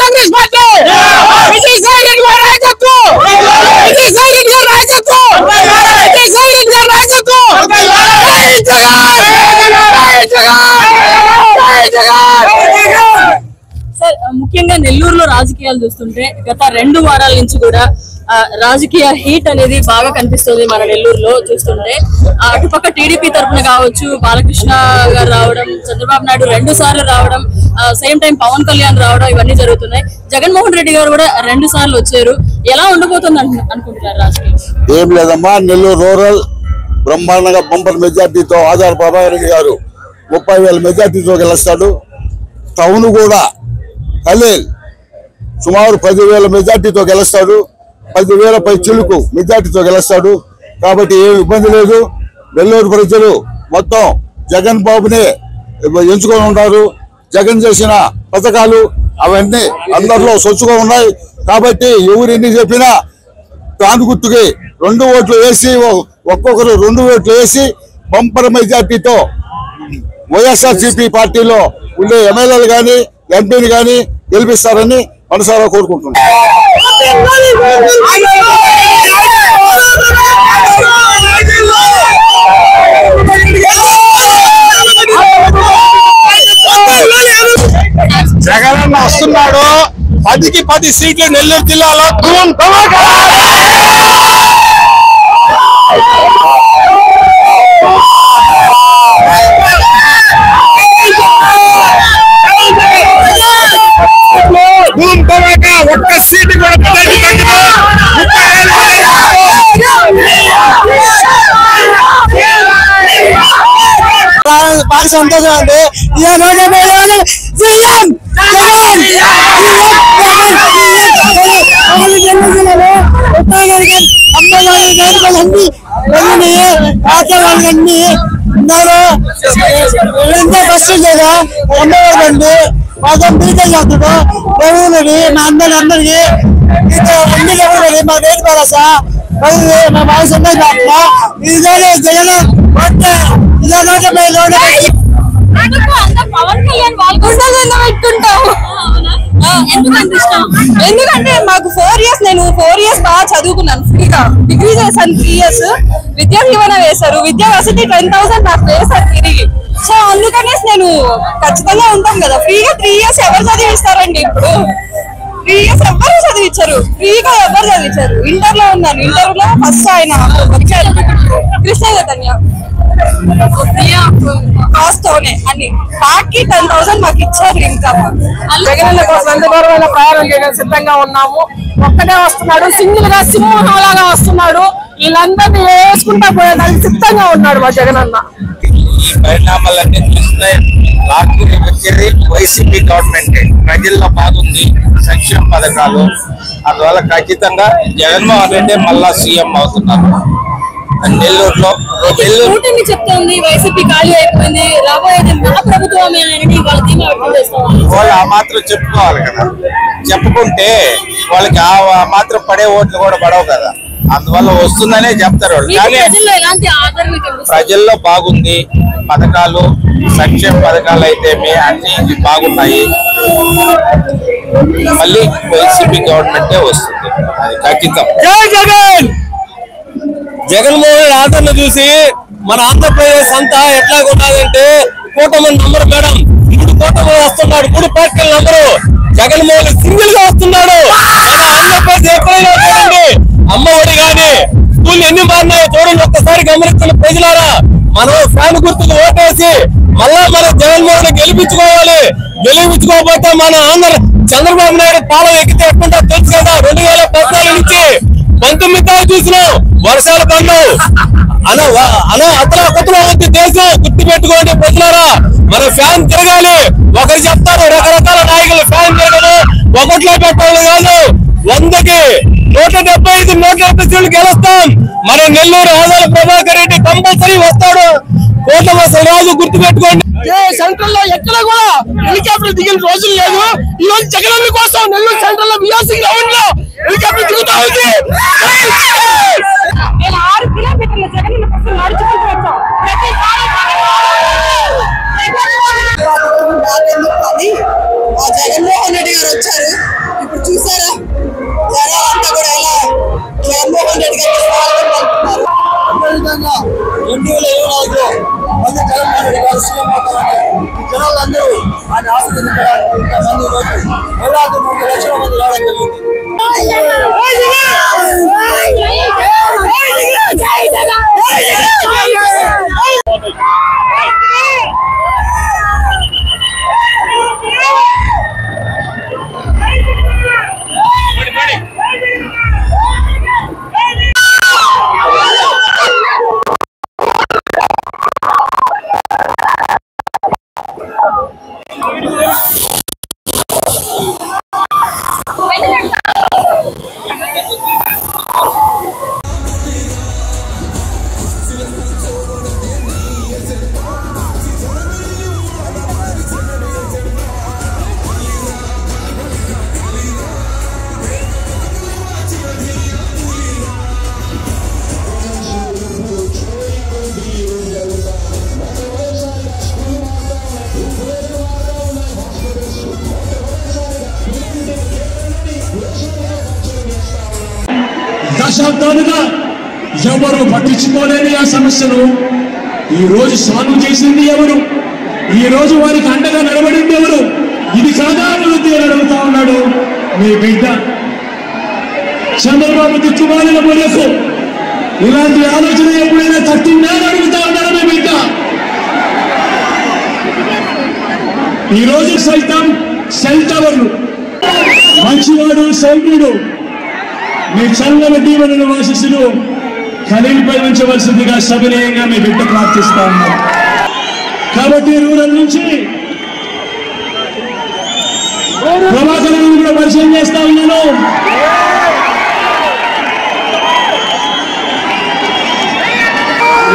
Congress party Vijayasai Reddy గారి నాయకత్వం విజయసాయి రెడ్డి గారి నాయకత్వం విజయసాయి రెడ్డి గారి నాయకత్వం సార్ ముఖ్యంగా నెల్లూరులో రాజకీయాలు చూస్తుంటే గత 2 వారాల నుంచి కూడా రాజకీయ హీట్ అనేది బాగా కనిపిస్తుంది మన నెల్లూరులో చూస్తుంటే. అటుపక్క టీడీపీ తరఫున కావచ్చు బాలకృష్ణ గారు రావడం, చంద్రబాబు నాయుడు 2 సార్లు రావడం, సేమ్ టైం పవన్ కళ్యాణ్ రావడం, ఇవన్నీ జరుగుతున్నాయి. జగన్మోహన్ రెడ్డి గారు కూడా 2 సార్లు వచ్చారు. ఎలా ఉండబోతుంది అనుకుంటున్నారు రాజకీయం? ఏం లేదమ్మా, నెల్లూరు రూరల్ బ్రహ్మాండంగా బంపర్ మెజార్టీతో ఆధార ప్రభాకర్ రెడ్డి గారు 30,000 మెజార్టీతో గెలుస్తాడు. టౌన్ కూడా ఖలీల్ సుమారు 10,000 మెజార్టీతో గెలుస్తాడు. 10,000 పై చిలుకు మెజార్టీతో గెలుస్తాడు. కాబట్టి ఏం ఇబ్బంది లేదు. నెల్లూరు ప్రజలు మొత్తం జగన్ బాబునే ఎంచుకొని ఉన్నారు. జగన్ చేసిన పథకాలు అవన్నీ అందరిలో సొచ్చుగా ఉన్నాయి. కాబట్టి ఎవరు ఎన్ని చెప్పినా తాను గుర్తుకి 2 ఓట్లు వేసి ఒక్కొక్కరు 2 ఓట్లు వేసి బంపర్ మెజార్టీతో వైఎస్ఆర్సీపీ పార్టీలో ఉండే ఎమ్మెల్యేలు కానీ ఎంపీని కానీ గెలిపిస్తారని మనసారా కోరుకుంటున్నాను. జగన్ వస్తున్నాడు. 10కి 10 సీట్లు నెల్లూరు జిల్లాలో ఒక్క సీటు కూడా బాగా సంతోషం అండి. అందరికి మా రేటు భరోసా మా బాగా ఎందుకంటే మాకు 4 ఇయర్స్ నేను 4 ఇయర్స్ బాగా చదువుకున్నాను. ఫ్రీగా డిగ్రీ చేశాను. 3 ఇయర్స్ విద్యా దీవెన వేశారు. విద్యా వసతి 10,000 నాకు వేశారు తిరిగి. సో అందుకనేసి నేను ఖచ్చితంగా ఉంటాం కదా. ఫ్రీగా 3 ఇయర్స్ ఎవరు చదివిస్తారండి? ఇప్పుడు 3 ఇయర్స్ ఎవరు చదివించారు? ఫ్రీగా ఎవరు చదివించారు? ఇంటర్ లో ఉన్నాను. ఇంటర్ లో ఫస్ట్ ఆయన వచ్చారు కృష్ణ చైతన్య కాస్తోనే అని బాకీ 10,000 మాకు ఇచ్చారు. ఇంకా జగన్ కోసం ఎంత దూరమైన ప్రయాణం చేయడానికి సిద్ధంగా ఉన్నాము. ఒక్కడే వస్తున్నాడు, సింగిల్ గా సింహం లాగా వస్తున్నాడు. వీళ్ళందరినీ వేసుకుంటా పోయేదానికి సిద్ధంగా ఉన్నాడు మా జగన్ అన్న. ఈ పరిణామాలన్నీ చూస్తే రాష్ట్రంలో వచ్చేది వైసీపీ గవర్నమెంట్. ప్రజల్లో బాగుంది, సంక్షేమ పథకాలు. అందువల్ల ఖచ్చితంగా జగన్మోహన్ రెడ్డి మళ్ళా సీఎం అవుతున్నారు. నెల్లూరులో కూటమి చెప్తోంది వైసీపీ ఖాళీ అయిపోయింది, రాబోయేది మా ప్రభుత్వమే అని వాళ్ళ ధీమా వ్యక్తం చేస్తారు. వాళ్ళు ఆ మాత్రం చెప్పుకోవాలి కదా. చెప్పుకుంటే వాళ్ళకి ఆ మాత్రం పడే ఓట్లు కూడా పడవు కదా. అందువల్ల వస్తుందనే చెప్తారు వాళ్ళు. కానీ ప్రజల్లో బాగుంది, పథకాలు సంక్షేమ పథకాలు అయితే అన్ని బాగున్నాయి. మళ్ళీ వైసీపీ గవర్నమెంటే వస్తుంది, అది ఖచ్చితం. జై జగన్. జగన్మోహన్ ఆదరణ చూసి మన ఆంధ్రప్రదేశ్ అంతా ఎట్లా ఉన్నదంటే కూటమి నంబరు మేడం 3 కూటమి వస్తున్నాడు. 3 పార్టీల నంబరు. జగన్మోహన్ సింగిల్ గా వస్తున్నాడు. మన ఆంధ్రప్రదేశ్ ఎప్పుడైనా చూడండి, అమ్మఒడి గాని స్కూల్ ఎన్ని మారినాయో చూడండి. ఒక్కసారి గమనిస్తున్న ప్రజలారా, మనం ఫ్యాన్ గుర్తుకు ఓటేసి మళ్ళా మన జగన్మోహన్ గెలిపించుకోవాలి. గెలిపించుకోకపోతే మన ఆంధ్ర చంద్రబాబు నాయుడు పాలన ఎక్కితే ఎట్లుంటో తెలుసు కదా. 2014 నుంచి 19 చూసినాం, వర్షాలు పడినావు అతను వచ్చి దేశం గుర్తు పెట్టుకోండి ప్రజలారా. మన ఫ్యాన్ తిరగాలి. ఒకరు చెప్తారు రకరకాల నాయకులు ఫ్యాన్ తిరగదు, ఒకట్లో పెట్టాలి కాదు. 100కి 175 170 సీట్లు గెలుస్తాం. మన నెల్లూరు ఆదాల ప్రభాకర్ రెడ్డి కంపల్సరీ వస్తాడు. కోట్ల రాజు గుర్తు పెట్టుకోండి. సెంట్రల్ లో ఎక్కడ కూడా హెలికాప్టర్ దిగిన రోజులు లేదు. ఈ రోజు జగన్ కోసం నెల్లూరు సెంట్రల్ లో బిఆర్సీ గ్రౌండ్ లో హెలికాప్టర్ దిగుతా ఉంది. 6 కిలోమీటర్ల జగన్ కోసం నడుచుకుంటూ వచ్చాం. జగన్మోహన్ రెడ్డి గారు వచ్చారు. ఇప్పుడు చూసారా జనాలంతా కూడా ఇలా జగన్మోహన్ రెడ్డి గారికి స్వాగతం పలుకుతున్నారు. అదేవిధంగా 2024 మళ్ళీ జగన్మోహన్ రెడ్డి గారు సీఎం అవుతారని జనాలందరూ ఆయన ఆశీర్వదించడానికి ఇంతమంది వేలాది 3 లక్షల మంది రావడం జరిగింది. దశాబ్దాలుగా ఎవరు పట్టించుకోలేని ఆ సమస్యను ఈ రోజు సాల్వ్ చేసింది ఎవరు? ఈ రోజు వారికి అండగా నిలబడింది ఎవరు? ఇది కాదా అభివృద్ధి అని అడుగుతా ఉన్నాడు మీ బిడ్డ చంద్రబాబు దిక్కుమాలిన మొదలకు. ఇలాంటి ఆలోచన ఎప్పుడైనా తట్టిందా అని అడుగుతా ఉన్నాడు మీ బిడ్డ. ఈ రోజు సైతం సెల్ టవర్లు మంచివాడు సౌమ్యుడు మీ చల్లని దీవెనల ఆశీస్సులు ఖలీల్పై ఉంచవలసిందిగా సవినయంగా మీ బిడ్డ ప్రార్థిస్తా ఉన్నారు. కాబట్టి రూరల్ నుంచి ప్రభాకరను కూడా పరిచయం చేస్తా ఉన్నాను.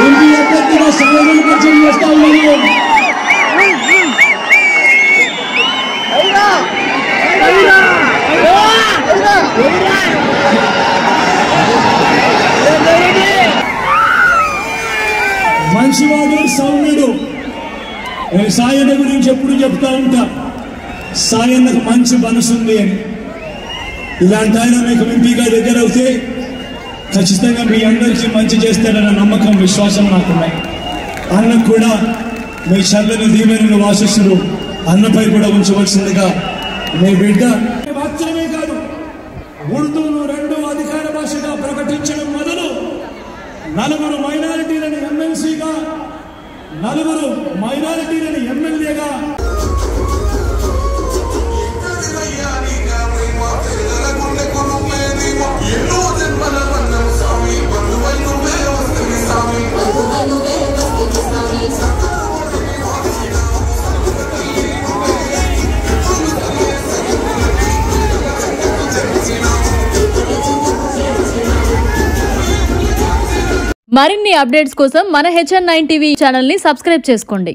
ఎంపీ అభ్యర్థిగా సమాజాన్ని పరిచయం చేస్తా ఉన్నాను. మంచివాడు సౌమ్యుడు. సాయన్న గురించి ఎప్పుడు చెప్తా ఉంటా, సాయన్నకు మంచి మనసు ఉంది అని. ఇలాంటి ఆయన మీకు ఎంపీగా దగ్గర అవుతే ఖచ్చితంగా మీ అందరికీ మంచి చేస్తాడన్న నమ్మకం విశ్వాసం నాకున్నాయి. అన్నకు కూడా మీ చల్లని దీవెనలు ఆశీస్సులు అన్నపై కూడా ఉంచవలసిందిగా మీ బిడ్డ. మాత్రమే కాదు, ఉర్దూను 2వ అధికార భాషగా ప్రకటించడం మొదలు 4 మైనారిటీలను ఎమ్మెల్సీగా, 4 మైనారిటీలను ఎమ్మెల్యేగా మరిన్ని అప్డేట్స్ కోసం మన HN9 టీవీ ఛానల్ ని సబ్స్క్రైబ్ చేసుకోండి.